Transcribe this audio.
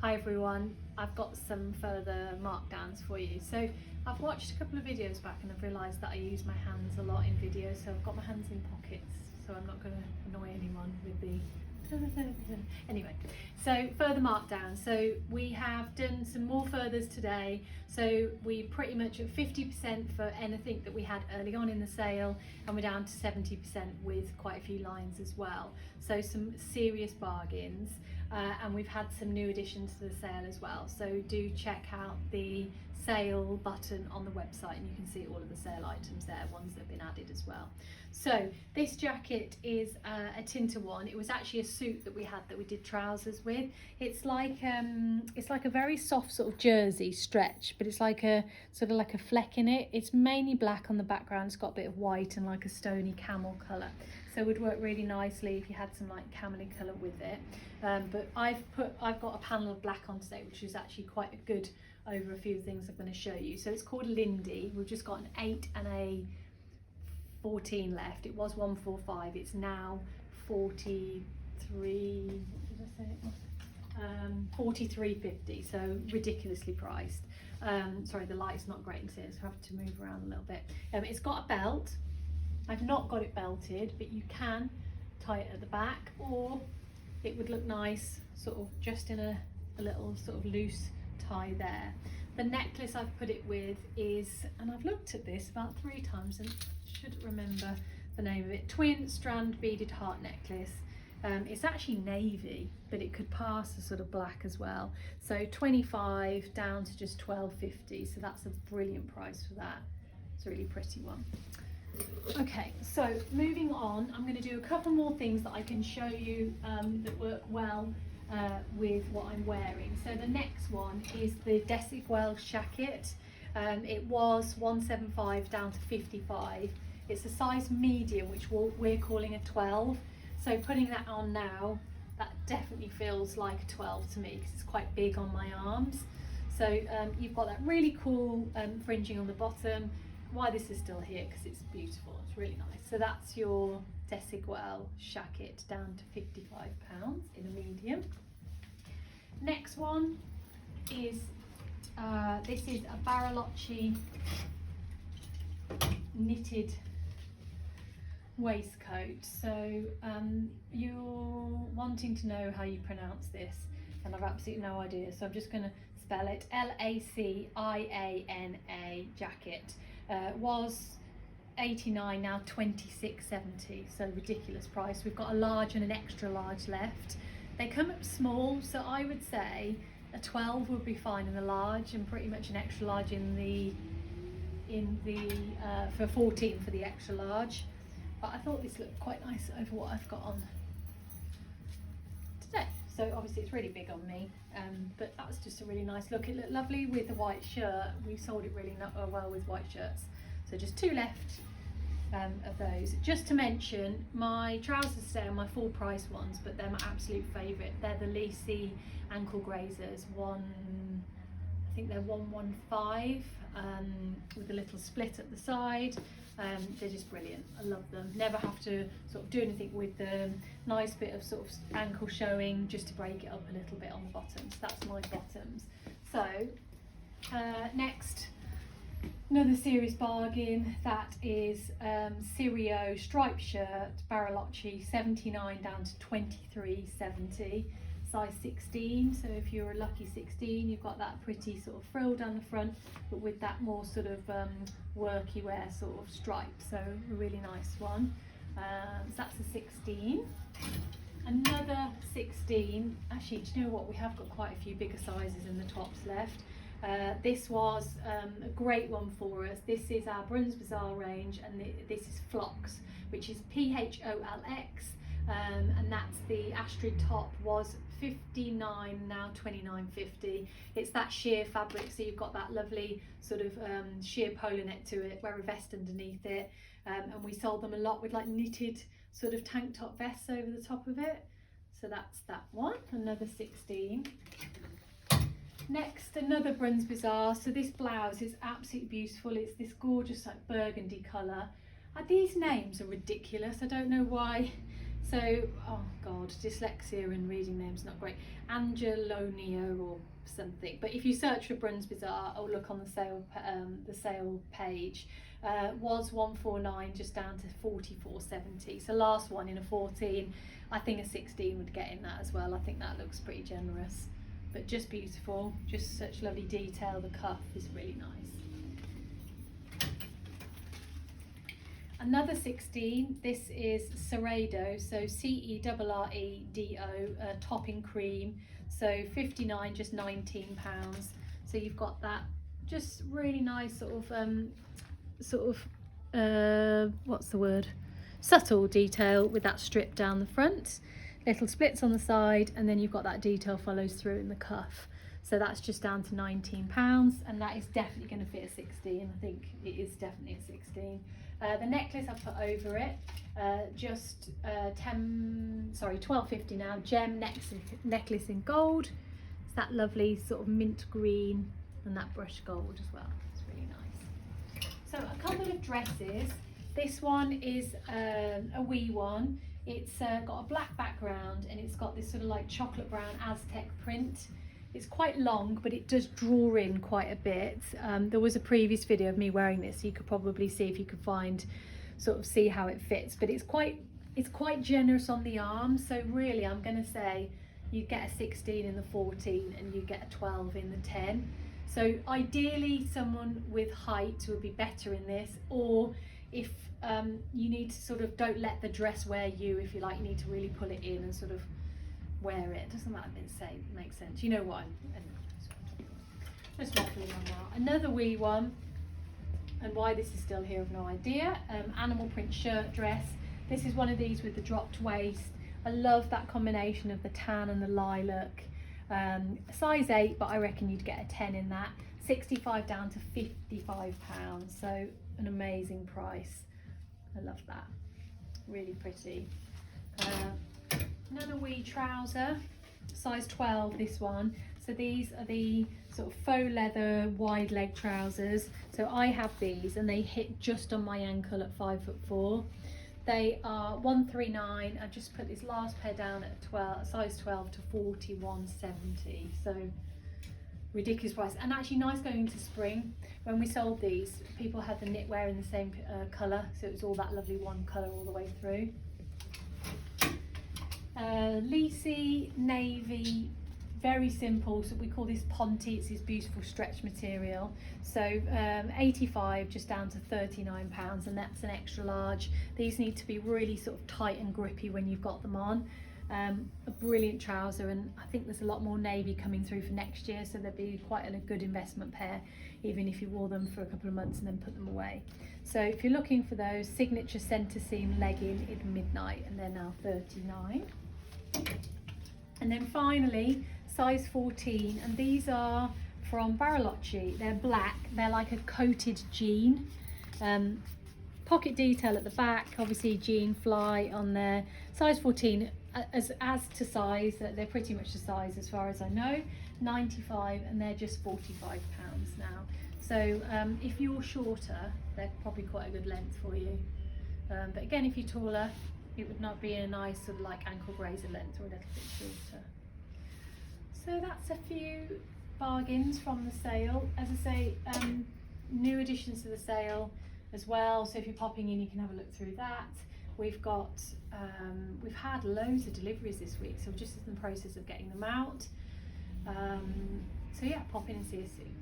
Hi everyone, I've got some further markdowns for you. So I've watched a couple of videos back and I've realised that I use my hands a lot in videos, so I've got my hands in pockets, so I'm not going to annoy anyone with the anyway. So further markdown, so we have done some more furthers today, so we pretty much at 50% for anything that we had early on in the sale, and we're down to 70% with quite a few lines as well, so some serious bargains. And we've had some new additions to the sale as well, so do check out the sale button on the website and you can see all of the sale items there, ones that have been added as well. So this jacket is a Tinter one. It was actually a suit that we had that we did trousers with. It's like a very soft sort of jersey stretch, but it's like a sort of like a fleck in it. It's mainly black on the background. It's got a bit of white and like a stony camel colour, so it would work really nicely if you had some like camely colour with it. But I've got a panel of black on today, which is actually quite a good over a few things I'm going to show you. So it's called Lindy. We've just got an 8 and a 14 left. It was 145. It's now 43. What did I say it was? 43.50. So ridiculously priced. Sorry, the light's not great in here, so I have to move around a little bit. It's got a belt. I've not got it belted, but you can tie it at the back, or it would look nice sort of just in a little sort of loose tie there. The necklace I've put it with is, and I've looked at this about 3 times and should remember the name of it, twin strand beaded heart necklace. It's actually navy, but it could pass as sort of black as well. So 25 down to just 12.50, so that's a brilliant price for that. It's a really pretty one. Okay, so moving on, I'm going to do a couple more things that I can show you that work well with what I'm wearing. So the next one is the Desigual jacket. It was 175 down to 55. It's a size medium, which we're calling a 12. So putting that on now, that definitely feels like a 12 to me because it's quite big on my arms. So you've got that really cool fringing on the bottom. Why this is still here, because it's beautiful, it's really nice. So that's your Desigual jacket down to £55 in a medium. Next one is this is a Bariloche knitted waistcoat. So you're wanting to know how you pronounce this, and I've absolutely no idea, so I'm just going to spell it. Laciana jacket. Was 89, now 26.70, so ridiculous price. We've got a large and an extra large left. They come up small, so I would say a 12 would be fine in the large, and pretty much an extra large in the for 14 for the extra large. But I thought this looked quite nice over what I've got on today. So obviously it's really big on me, but that's just a really nice look. It looked lovely with the white shirt. We sold it really well with white shirts. So just 2 left of those. Just to mention, my trousers today are my full price ones, but they're my absolute favourite. They're the Lisi ankle grazers. I think they're 115 with a little split at the side. They're just brilliant. I love them. Never have to sort of do anything with them. Nice bit of sort of ankle showing just to break it up a little bit on the bottoms. That's my bottoms. So next, another serious bargain. That is Sirio striped shirt, Bariloche, 79 down to 23.70. Size 16, so if you're a lucky 16, you've got that pretty sort of frill down the front, but with that more sort of worky wear sort of stripe, so a really nice one. So that's a 16. Another 16, actually, do you know what, we have got quite a few bigger sizes in the tops left. This was a great one for us. This is our Bruns Bazaar range, and this is Phlox, which is PHOLX. And that's the Astrid top, was 59, now 29.50. It's that sheer fabric, so you've got that lovely sort of sheer polo neck to it, wear a vest underneath it, and we sold them a lot with like knitted sort of tank top vests over the top of it. So that's that one, another 16. Next, another Bruns Bazaar. So this blouse is absolutely beautiful. It's this gorgeous like burgundy colour. These names are ridiculous. I don't know why So, oh God, dyslexia and reading names not great. Angelonia or something. But if you search for Bruns Bazaar or look on the sale page, was 149 just down to 44.70. So last one in a 14. I think a 16 would get in that as well. I think that looks pretty generous, but just beautiful. Just such lovely detail. The cuff is really nice. Another 16, this is Ceredo, so Cereredo, topping cream, so 59, just £19. So you've got that just really nice what's the word? Subtle detail with that strip down the front, little splits on the side, and then you've got that detail follows through in the cuff. So that's just down to £19, and that is definitely going to fit a 16. I think it is definitely a 16. The necklace I put over it, just £12.50 now. Gem necklace in gold. It's that lovely sort of mint green and that brushed gold as well. It's really nice. So a couple of dresses. This one is a wee one. It's got a black background and it's got this sort of like chocolate brown Aztec print. It's quite long, but it does draw in quite a bit. There was a previous video of me wearing this, so you could probably see if you could see how it fits. But it's quite generous on the arms. So really, I'm going to say you get a 16 in the 14 and you get a 12 in the 10. So ideally, someone with height would be better in this, or if you need to sort of don't let the dress wear you. If you like, you need to really pull it in and sort of wear it. Doesn't that make sense? You know what? Just waffling on now. Another wee one, and why this is still here, I've no idea. Animal print shirt dress. This is one of these with the dropped waist. I love that combination of the tan and the lilac. Size 8, but I reckon you'd get a 10 in that. 65 down to £55. So an amazing price. I love that. Really pretty. Another wee trouser, size 12 this one. So these are the sort of faux leather wide leg trousers. So I have these and they hit just on my ankle at 5'4". They are £139. I just put this last pair down at size 12 to £41.70. So ridiculous price, and actually nice going into spring. When we sold these, people had the knitwear in the same colour, so it was all that lovely one colour all the way through. Leasy navy, very simple. So we call this Ponte. It's this beautiful stretch material. So 85 just down to £39, and that's an extra large. These need to be really sort of tight and grippy when you've got them on. A brilliant trouser, and I think there's a lot more navy coming through for next year, so they'd be quite a good investment pair, even if you wore them for a couple of months and then put them away. So if you're looking for those, signature centre seam legging in midnight, and they're now £39. And then finally, size 14, and these are from Bariloche. They're black, they're like a coated jean. Pocket detail at the back, obviously jean fly on there. Size 14, as to size, they're pretty much the size as far as I know. 95, and they're just £45 now. So if you're shorter, they're probably quite a good length for you. But again, if you're taller, it would not be a nice sort of like ankle grazer length or a little bit shorter. So that's a few bargains from the sale. As I say, new additions to the sale as well. So if you're popping in, you can have a look through that. We've got, we've had loads of deliveries this week, so we're just in the process of getting them out. So yeah, pop in and see us soon.